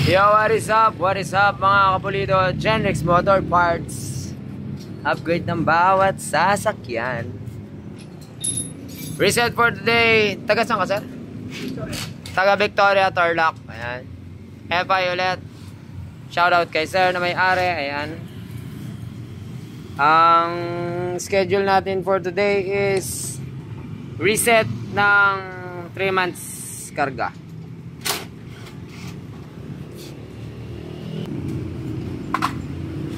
Yo, what is up? What is up mga kapulido? Genrex Motor Parts. Upgrade ng bawat sasakyan. Reset for today. Taga saan ka, sir? Taga Victoria, Tarlac. Ayan. FI ulit. Shoutout kay sir na may-ari. Ayan. Ang schedule natin for today is reset ng 3 months karga.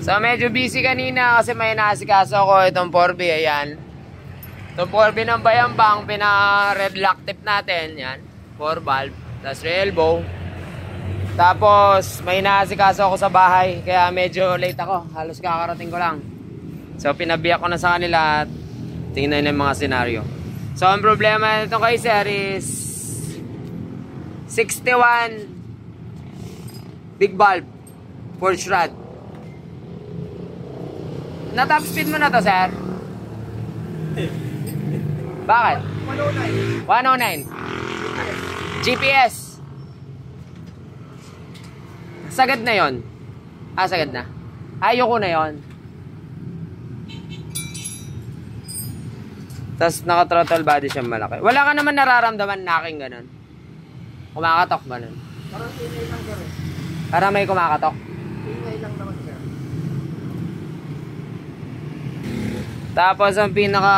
So medyo busy kanina kasi may naasikaso ako itong 4B. Ayan. Itong 4B ng Bayambang, pina-red lock tip natin. Yan. 4 valve. Tapos elbow. Tapos may naasikaso ako sa bahay. Kaya medyo late ako. Halos kakarating ko lang. So pinabiyak ko na sa kanila at tingnan yung mga senaryo. So ang problema nito kay sir is 61 big valve 4 shroud. Na top speed mo na to, sir? Bakit? 109 GPS. Sagad na yon. Sagad na. Ayoko na yon. Tapos naka-throttle body siya malaki. Wala ka naman nararamdaman na aking ganun. Kumakatok ba nun? Parang ingay lang gano'n. Para may kumakatok. Ingay lang naman siya. Tapos ang pinaka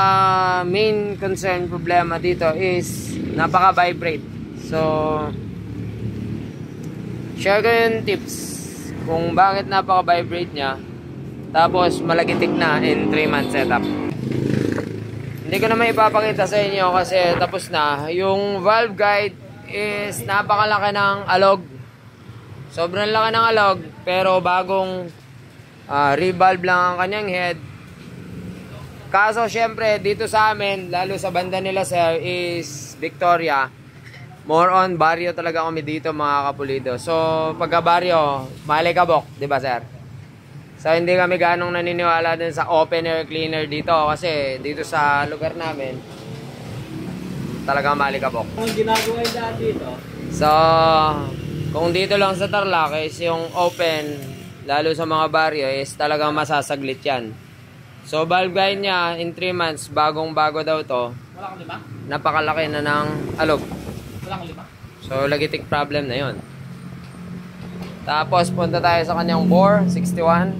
main concern problema dito is napaka-vibrate. So share ko yung tips kung bakit napaka-vibrate niya. Tapos malagitik na in 3 month setup. Hindi ko na may ipapakita sa inyo kasi tapos na. Yung valve guide is napakalaki ng alog. Sobrang laki ng alog pero bagong revalve lang ang kanyang head. Kaso syempre dito sa amin, lalo sa banda nila sir is Victoria. More on baryo talaga kami dito mga kapulido. So pagka baryo, malikabok, 'di ba sir? So hindi kami ganong naniniwala din sa open air cleaner dito kasi dito sa lugar namin talagang malikabok. Ang ginagawa nila dito. So kung dito lang sa Tarlac is yung open, lalo sa mga baryo is talagang masasaglit yan. So valve guide niya in 3 months, bagong bago daw to. Wala kang lima? Napakalaki na ng alog. Wala kang lima? So lagitik problem na yon. Tapos punta tayo sa kanyang bore 61.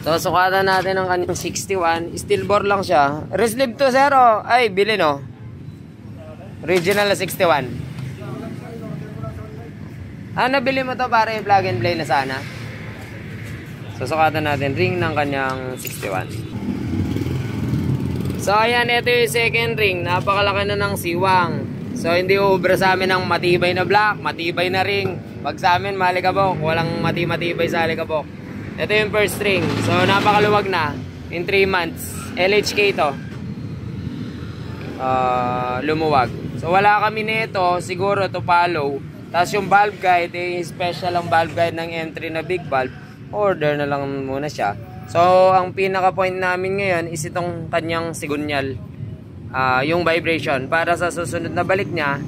So sukatan natin ang kanyang 61. Steel bore lang siya. Resleeve to zero. Ay bili no. Original na 61. Ano bili mo to para i-plug and play na sana? So sukatan natin ring ng kanyang 61. So ayan, ito yung second ring. Napakalaki na ng siwang. So hindi uubra sa amin ng matibay na block, matibay na ring. Pag sa amin malikabok, walang matibay sa alikabok. Ito yung first ring. So napakaluwag na in 3 months. LHK to. Lumuwag. So wala kami nito, siguro to follow. Tapos yung valve guide, special ang valve guide ng entry na big valve. Order na lang muna siya. So ang pinaka point namin ngayon is itong kanyang sigunyal, yung vibration. Para sa susunod na balik niya,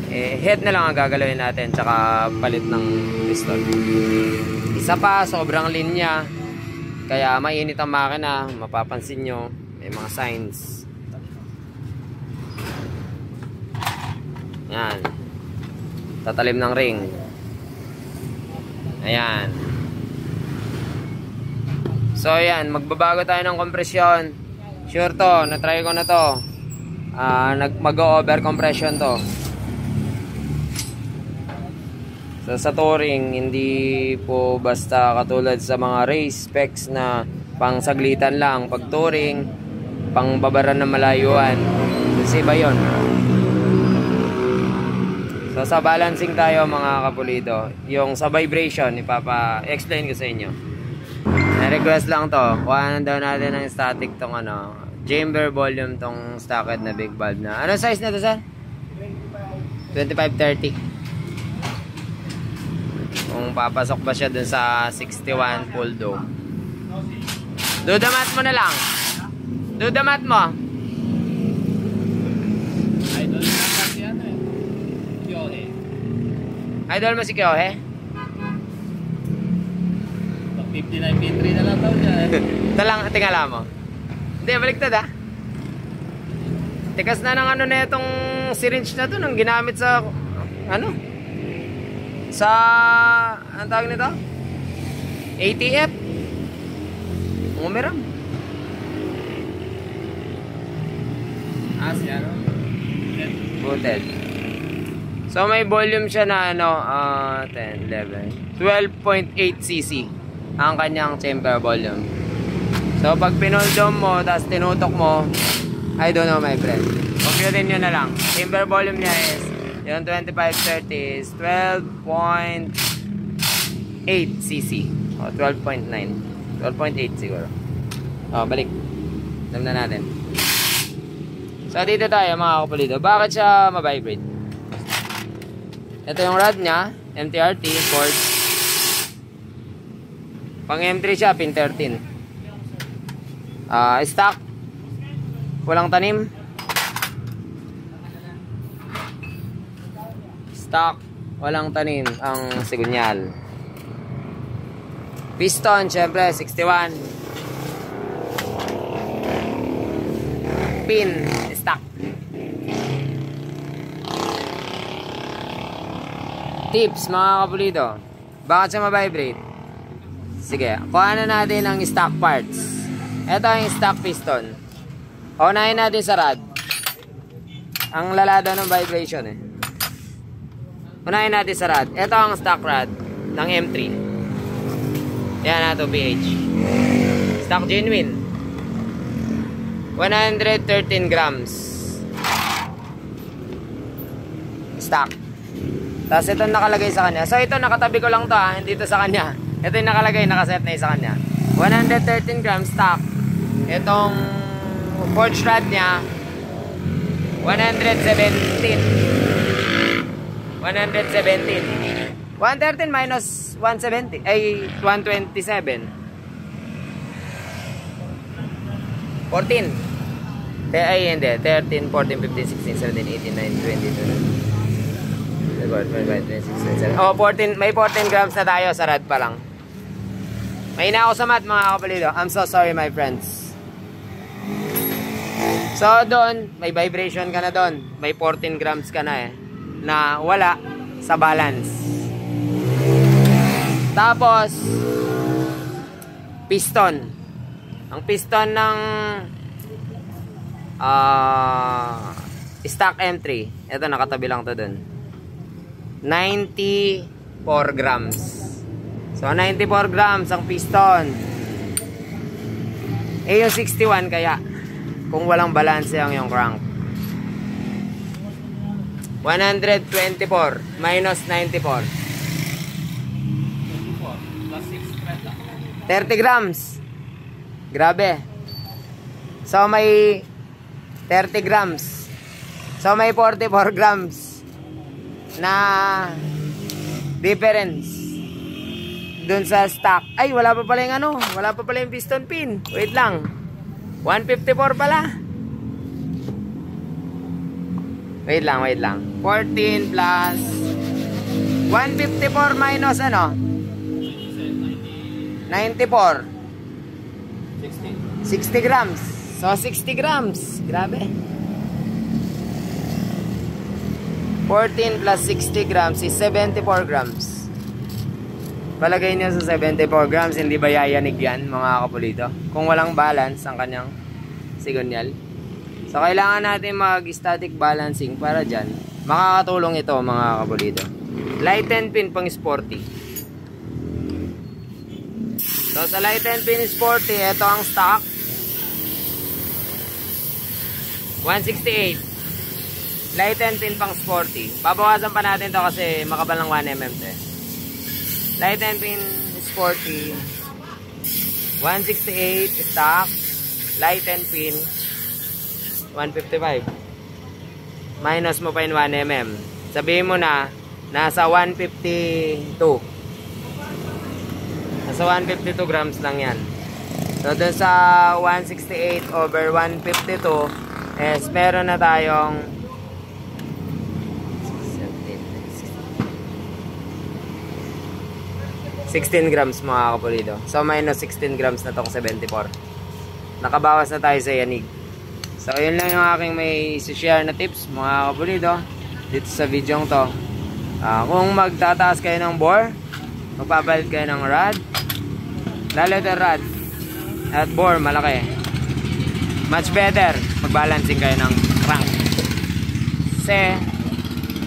head na lang ang gagalawin natin, tsaka palit ng piston. Isa pa, sobrang linya, kaya mainit ang makina. Mapapansin nyo may mga signs. Yan, tatalim ng ring. Ayan. So ayan, magbabago tayo ng kompresyon. Sure to, na-try ko na to. Mag-over compression to. So sa touring, hindi po basta katulad sa mga race specs na pang saglitan lang. Pag touring, pang babaran na malayuan. Kasi ba yun? So sa balancing tayo mga kapulido. Yung sa vibration, ipapa-explain ko sa inyo. Na-request lang to. Kuhanan daw natin ng static tong chamber volume tong stocked na big valve na. Ano size na to, sir? 25-30. Kung papasok ba siya dun sa 61 full dome. Dudamat mo na lang. Dudamat mo. Idol na kasi Kyohe. Idol mo si Kyohe? 59.3 na lang daw niya eh. Ito lang, tingala mo. Hindi, baliktad ah. Tikas na ng ano na itong syringe na to nung ginamit sa ano? Sa anong tawag nito? ATF. Umiram. Siya no? Booted. So may volume siya na ano, 10, 11, 12.8 cc ang kanyang chamber volume. So pag pinoldom mo, tapos tinutok mo, I don't know my friend. Computin nyo na lang. Chamber volume niya is, yung 2530 is 12.8 cc. O, 12.9. 12.8 siguro. O, balik. Alam na natin. So, dito tayo mga kapulido. Bakit siya ma-vibrate? Ito yung rod niya. MTRT, cord. Pang M3 siya, pin 13. Stock. Walang tanim. Stock. Walang tanim ang sigunyal. Piston, syempre, 61. Pin, stock. Tips, mga kapulido. Bakit siya ma-vibrate? Sige, kuha na natin ang stock parts. Ito ang stock piston. Unahin natin sa rod. Ang lalado ng vibration eh. Unahin natin sa rod. Ito ang stock rod ng M3. Yan na ito, PH. Stock genuine. 113 grams. Stock. Tapos ito nakalagay sa kanya. So ito nakatabi ko lang to ha. Hindi ito sa kanya. Ito yung nakalagay, nakaset na yung sa kanya. 113 grams stock. Itong forge rod niya 117 113 minus 170 ay 127 14 ay hindi 13, 14, 15, 16, 17, 18, 19, 20 oh 14, may 14 grams na tayo sa rod pa lang. Mahina ako sa math mga kapalido. I'm so sorry my friends. So doon, may vibration ka na doon. May 14 grams ka na eh. Na wala sa balance. Tapos, piston. Ang piston ng stock M3. Ito, nakatabi lang to doon. 94 grams. So, 94 grams ang piston. Eh, yung 61 kaya. Kung walang balance yung crank. 124 minus 94. 30 grams. Grabe. So may 30 grams. So may 44 grams na difference dun sa stock. Ay, wala pa pala yung ano. Wala pa pala yung piston pin. Wait lang. 154 pala. Wait lang, wait lang. 14 plus 154 minus ano? 94. 60 grams. So 60 grams. Grabe. 14 plus 60 grams is 74 grams. Palagay niyo sa 74 grams, hindi ba yayanig yan mga kapulito? Kung walang balance ang kanyang sigunyal. So kailangan natin mag-static balancing para dyan. Makakatulong ito mga kapulito. Light 10 pin pang sporty. So sa light 10 pin sporty, ito ang stock. 168. Light 10 pin pang sporty. Babawasan pa natin to kasi makabal ng 1mm to eh. Light 10 pin sporty 168 stock. Light 10 pin 155. Minus mo pa yung 1mm. Sabihin mo na nasa 152. Nasa 152 grams lang yan. So dun sa 168 over 152 is meron na tayong 17 16 grams mga kapulido. So minus 16 grams na to kung 74. Nakabawas na tayo sa yanig. So yun lang yung aking may share na tips mga kapulido dito sa video to. Kung magtataas kayo ng bore, magpapalit kayo ng rod, lalo ito rod at bore malaki, much better magbalancing kayo ng crank kasi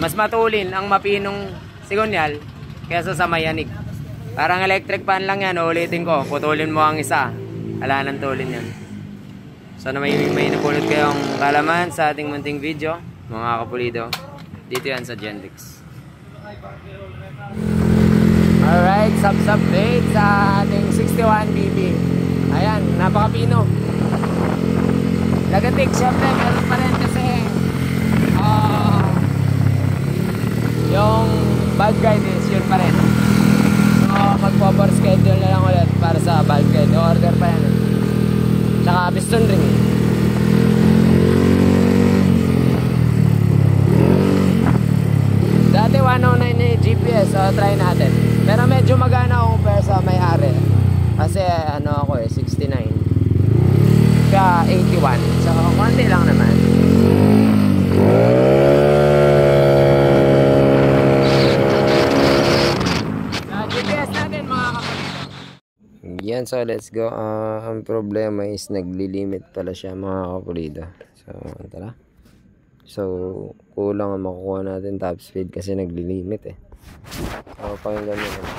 mas matulin ang mapinong sigonyal kaysa sa mayanig. Parang electric pan lang yan, ulitin ko, putulin mo ang isa, wala nang tulin yan. Sana may napulot kayong kalaman sa ating munting video mga kapulido. Dito yan sa Gentex. Alright, sub bait sa ating 61BB. Ayan, napakapino. Lagatik, syempre meron pa rin kasi yung bad guide is yun pa rin. So magpo-over schedule na lang ulit para sa bad guide. Order pa yan. Tsaka piston ring. Dati 109 na yung GPS, so try natin. Pero medyo magana ako compare sa may-ari. Kasi ano ako 69. Kaya 81. So konti lang naman. GPS natin mga kapatid. Yan, so let's go. Ang problema is naglilimit pala siya mga kapulido. So tara. So kulang ang makukuha natin top speed kasi naglilimit eh. So pakinggan nyo naman.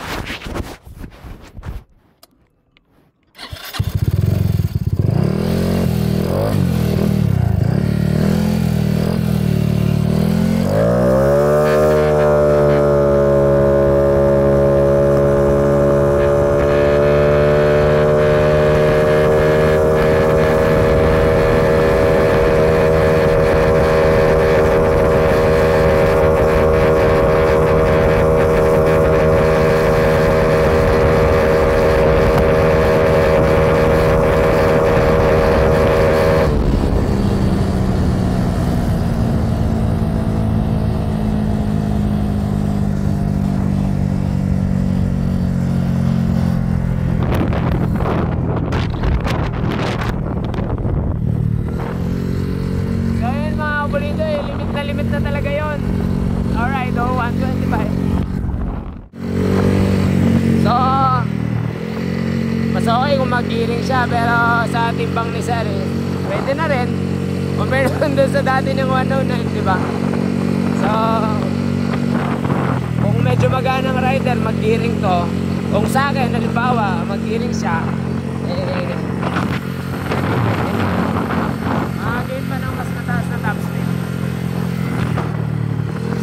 Limit na talaga yon. Alright, 125. So mas okay kung mag-gearing siya, pero sa timbang ni Sir pwede na rin compare doon sa dati ng 109, diba? So kung medyo maganang rider, mag-gearing to. Kung sa akin, halimbawa mag-gearing siya, makagain pa ng mas mataas na top speed.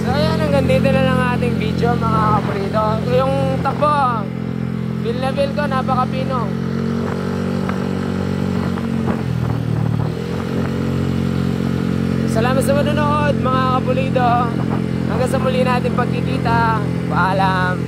So ayan, hanggang dito na lang ating video mga kapulido. Yung takbo, feel na feel ko, napakapino. Salamat sa manonood mga kapulido. Hanggang sa muli natin pagkikita. Paalam.